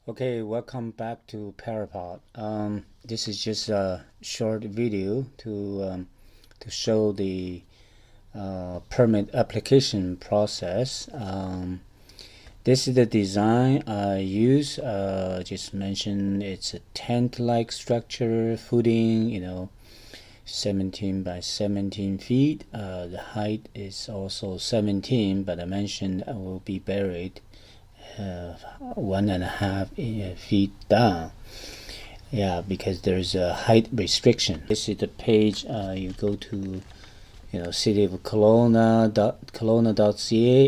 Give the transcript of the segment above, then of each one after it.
Okay, welcome back to PyraPOD. This is just a short video to show the permit application process. This is the design I use. Just mentioned it's a tent-like structure, footing, 17 by 17 feet. The height is also 17, but I mentioned I will be buried 1.5 feet down. Yeah, because there's a height restriction. This is the page you go to, city of Kelowna.ca,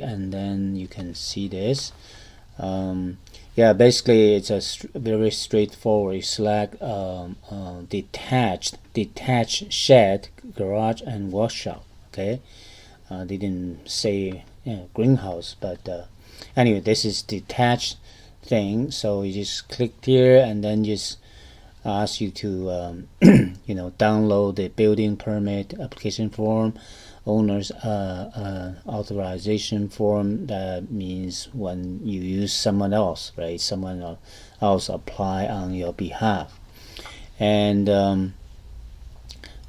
and then you can see this. Yeah, basically it's a very straightforward. You select detached shed, garage, and workshop. Okay, they didn't say greenhouse, but anyway, this is detached thing. So you just click here, and then just ask you to download the building permit application form, owner's authorization form. That means when you use someone else, right? Someone else apply on your behalf. And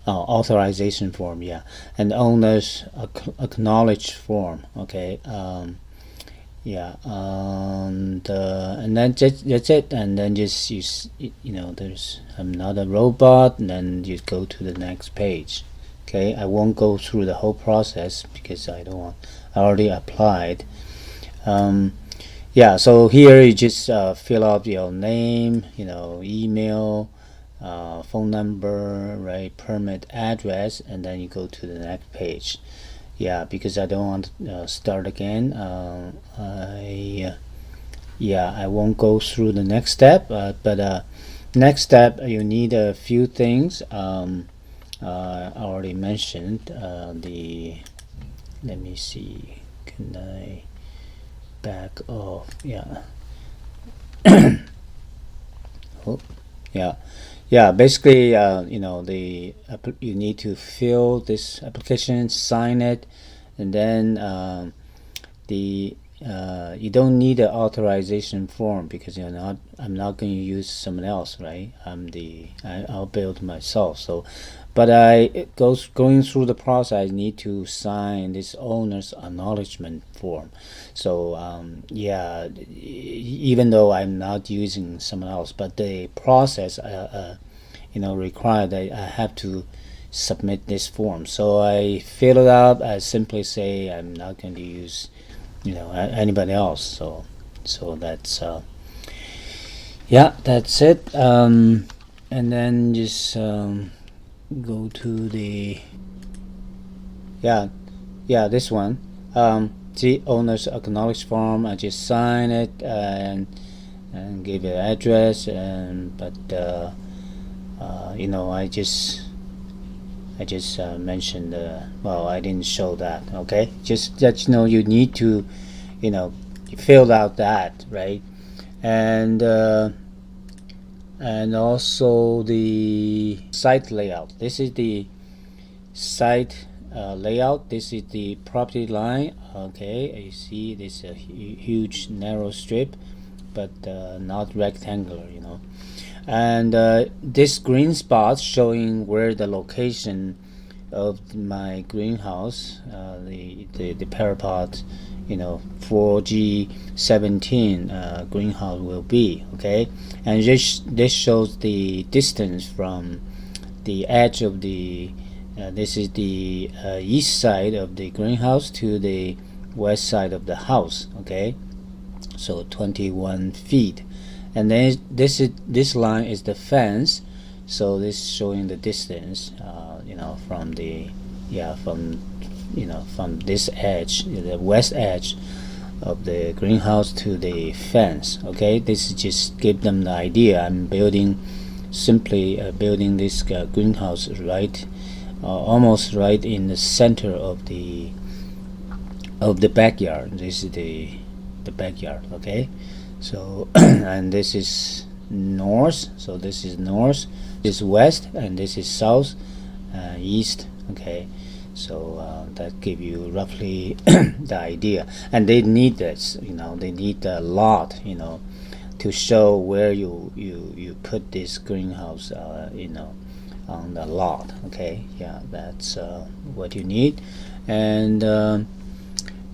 authorization form, yeah, and owner's acknowledge form. Okay. Yeah, and then that's it. And then just use, there's another robot, and then you go to the next page. Okay, I won't go through the whole process because I don't want, I already applied. Yeah, so here you just fill out your name, email, phone number, right, permit address, and then you go to the next page. Yeah, because I don't want to start again. I won't go through the next step, but next step you need a few things. I already mentioned let me see, can I back off? Yeah. Oh, yeah, basically, you need to fill this application, sign it, and then you don't need an authorization form because I'm not going to use someone else, right? I'll build myself. So, but going through the process, I need to sign this owner's acknowledgement form. So yeah, even though I'm not using someone else, but the process require that I have to submit this form. So I fill it out. I simply say I'm not going to use anybody else. So that's yeah, that's it. And then just go to the this one. See, owner's acknowledge form. I just sign it and give it address, and but I just mentioned, well, I didn't show that. Okay, just that you need to fill out that, right? And also the site layout. This is the site layout. This is the property line. Okay, you see this huge narrow strip, but not rectangular, and this green spot showing where the location of my greenhouse, the PyraPOD 4G-17 greenhouse will be. Okay, and this shows the distance from the edge of the this is the east side of the greenhouse to the west side of the house. Okay, so 21 feet. And then this line is the fence, so this is showing the distance from the from this edge, the west edge of the greenhouse to the fence. Okay, this is just give them the idea. I'm simply building this greenhouse right almost right in the center of the backyard. This is the backyard. Okay, so and this is north, so this is north, this is west, and this is south, east. Okay, so that give you roughly the idea. And they need this, they need a lot, to show where you put this greenhouse, on the lot. Okay, yeah, that's what you need. And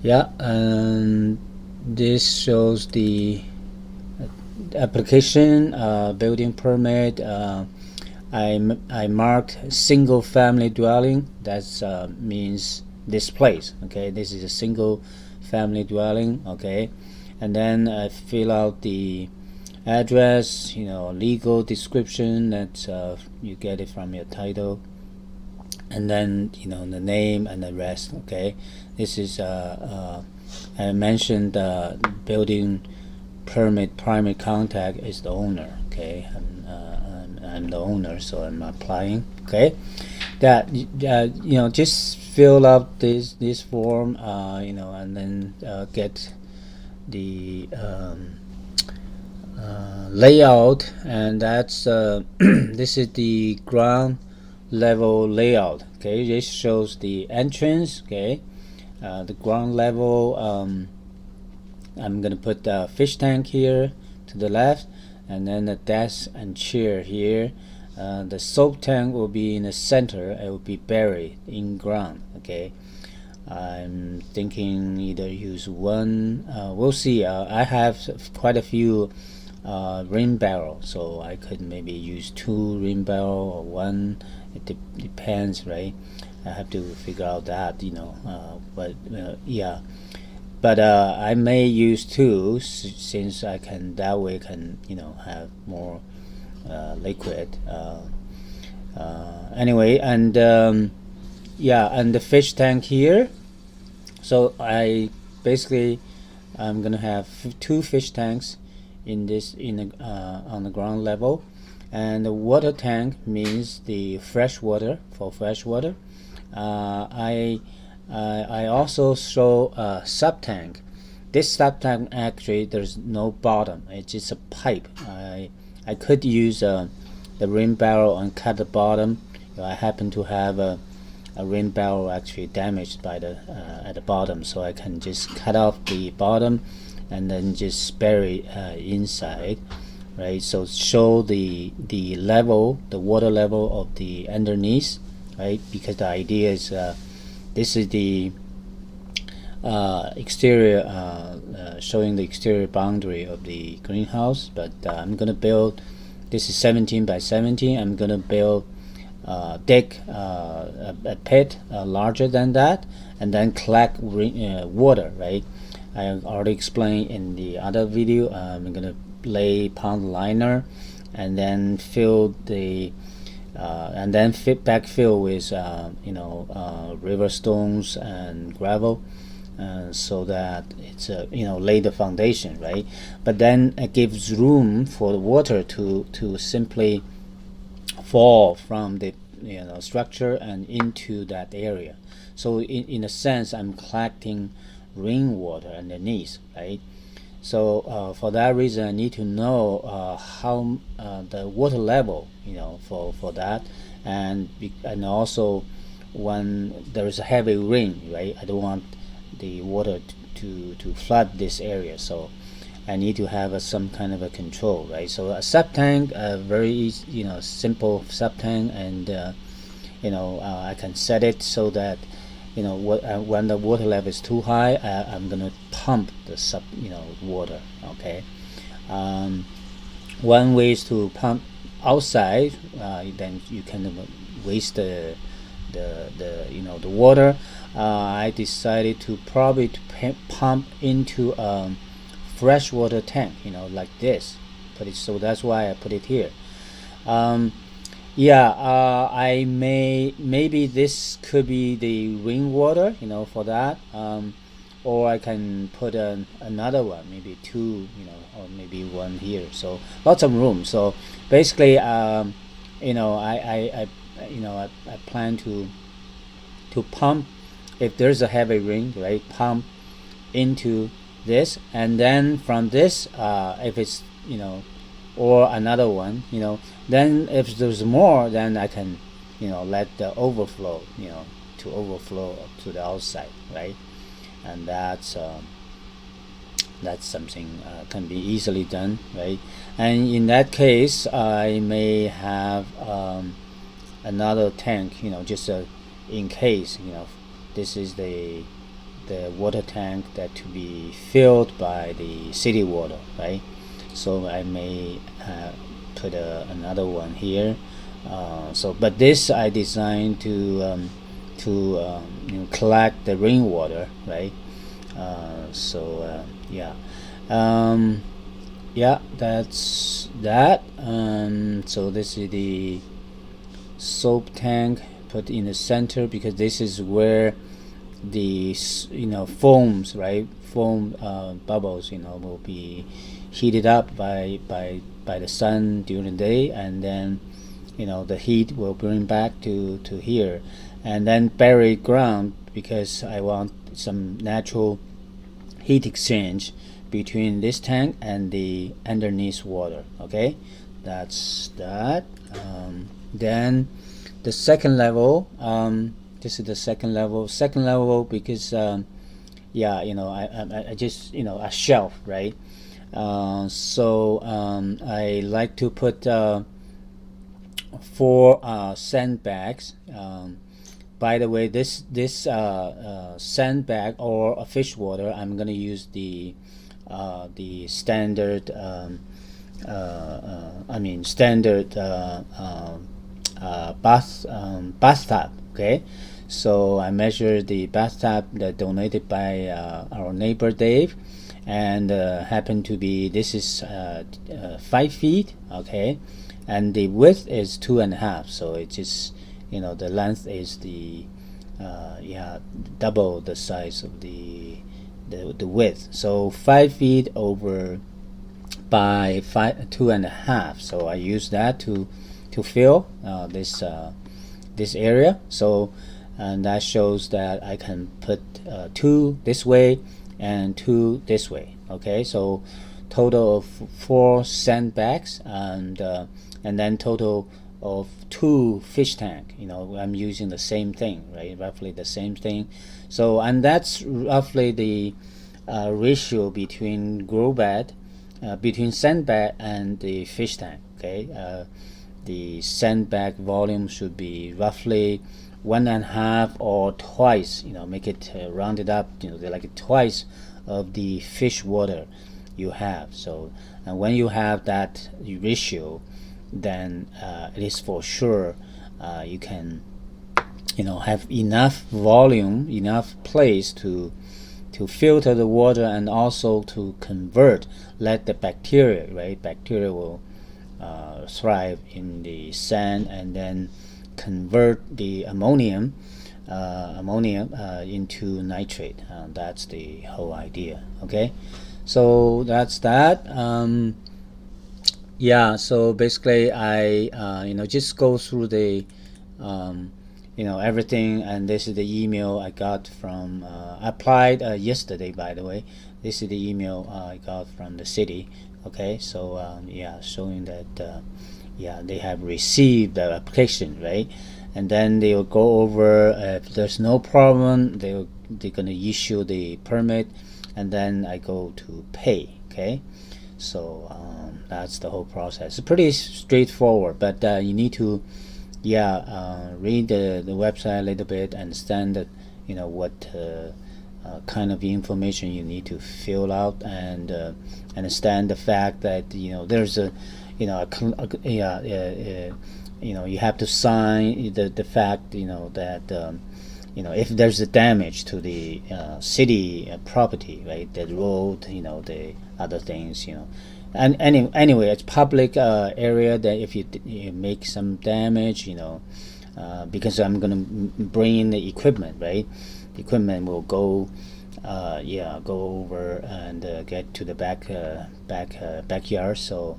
yeah, and this shows the application, building permit. I marked single family dwelling. That's means this place. Okay, this is a single family dwelling. Okay, and then I fill out the address, legal description that you get it from your title, and then the name and the rest. Okay, this is I mentioned building permit primary contact is the owner. Okay, I'm the owner, so I'm applying. Okay, that just fill out this form, and then get the layout, and that's this is the ground level layout. Okay, this shows the entrance. Okay, the ground level. I'm gonna put the fish tank here to the left, and then the desk and chair here. The soap tank will be in the center. It will be buried in ground. Okay, I'm thinking either use one. We'll see. I have quite a few rain barrel, so I could maybe use 2 rain barrel or 1. It depends, right? I have to figure out that, but yeah. But I may use 2 since I can that way can have more liquid. Anyway, and yeah, and the fish tank here. So I'm gonna have 2 fish tanks in this on the ground level, and the water tank means the fresh water for fresh water. I also show a sub tank. This sub tank actually there's no bottom. It's just a pipe. I could use the rain barrel and cut the bottom. I happen to have a rain barrel actually damaged by the at the bottom, so I can just cut off the bottom and then just bury inside, right? So show the level, the water level of the underneath, right? Because the idea is this is the exterior, showing the exterior boundary of the greenhouse. But I'm gonna build. This is 17 by 17. I'm gonna build dig a pit larger than that, and then collect water, right? I already explained in the other video. I'm gonna lay pond liner, and then fill the and then backfill with river stones and gravel, so that it's lay the foundation, right? But then it gives room for the water to simply fall from the structure and into that area. So in a sense, I'm collecting rainwater underneath, right? So for that reason, I need to know how the water level, for that, and also when there is a heavy rain, right? I don't want the water to flood this area, so I need to have some kind of a control, right? So a sub tank, very easy, simple sub tank, and I can set it so that when the water level is too high, I'm gonna pump the water. Okay, one way is to pump outside, then you can waste the water. I decided to probably pump into a freshwater tank, like this. So that's why I put it here. I maybe this could be the rainwater, for that, or I can put another one, maybe 2, or maybe 1 here. So lots of room. So basically, I plan to pump if there's a heavy rain, right? Pump into this, and then from this, if it's or another one, then if there's more, then I can let the overflow, to overflow to the outside, right? And that's that's something can be easily done, right? And in that case, I may have another tank, just in case, this is the water tank that to be filled by the city water, right? So I may put another one here. But this I designed to collect the rainwater, right? Yeah, that's that. So this is the soap tank put in the center, because this is where the foams, right? Foam bubbles, will be heated up by the sun during the day, and then the heat will bring back to here, and then buried ground, because I want some natural heat exchange between this tank and the underneath water. Okay, that's that. Then the second level, this is the second level because I just a shelf, right? I like to put 4 sandbags. By the way, this sandbag or a fish water, I'm gonna use the standard standard bathtub. Okay, so I measured the bathtub that donated by our neighbor Dave, and happened to be, this is 5 feet. Okay, and the width is 2.5, so it just the length is the double the size of the width, so 5 feet over by 2.5. So I use that to fill this area. So, and that shows that I can put 2 this way and 2 this way. Okay, so total of 4 sandbags, and then total of 2 fish tank. I'm using the same thing, right? Roughly the same thing. So, and that's roughly the ratio between grow bed, between sandbag and the fish tank. Okay, the sandbag volume should be roughly 1.5 or twice. Make it rounded up. Like twice of the fish water you have. So, and when you have that ratio, then it is for sure you can have enough volume, enough place to filter the water, and also to let the bacteria, right? Bacteria will thrive in the sand, and then convert the ammonia into nitrate. That's the whole idea. Okay, so that's that. So basically I just go through the everything, and this is the email I got from I applied yesterday, by the way. This is the email I got from the city. Okay, so showing that they have received the application, right? And then they will go over, if there's no problem, they're gonna issue the permit, and then I go to pay. Okay, so that's the whole process. It's pretty straightforward, but you need to read the website a little bit, understand that what kind of information you need to fill out, and understand the fact that there's a you have to sign the fact that if there's a damage to the city property, right, the road, the other things, and anyway, it's public area, that if you make some damage, because I'm gonna bring in the equipment, right? The equipment will go over and get to the backyard. So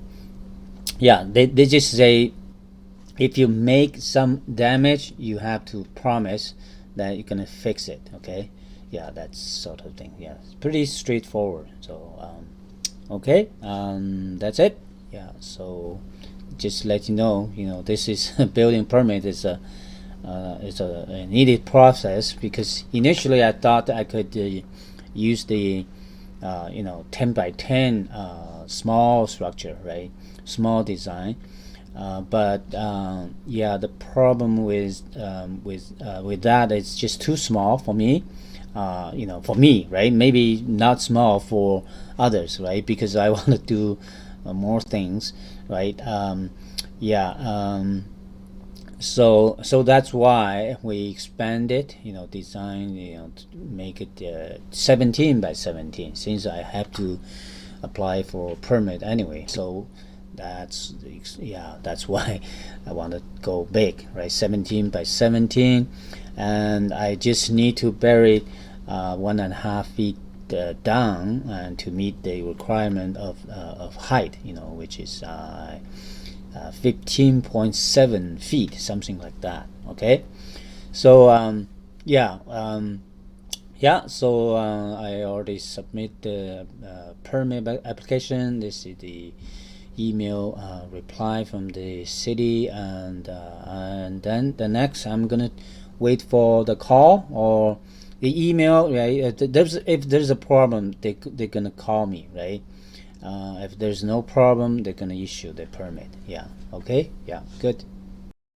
they just say, if you make some damage, you have to promise that you're gonna fix it. Okay, that sort of thing. It's pretty straightforward. So okay, that's it. So just let you know, this is a building permit is a needed process, because initially I thought I could use the 10 by 10 small structure, right? Small design. But yeah, the problem with that, it's just too small for me. For me, right? Maybe not small for others, right? Because I want to do more things, right? Yeah. So that's why we expand it, design, to make it 17 by 17, since I have to apply for permit anyway. So that's why I want to go big, right? 17 by 17, and I just need to bury 1.5 feet down, and to meet the requirement of height, which is 15.7 feet, something like that. Okay, so so I already submit the permit application. This is the email reply from the city, and then the next, I'm gonna wait for the call or the email, right? If there's a problem, they're gonna call me, right? If there's no problem, they're gonna issue the permit. Yeah. Okay. Yeah. Good.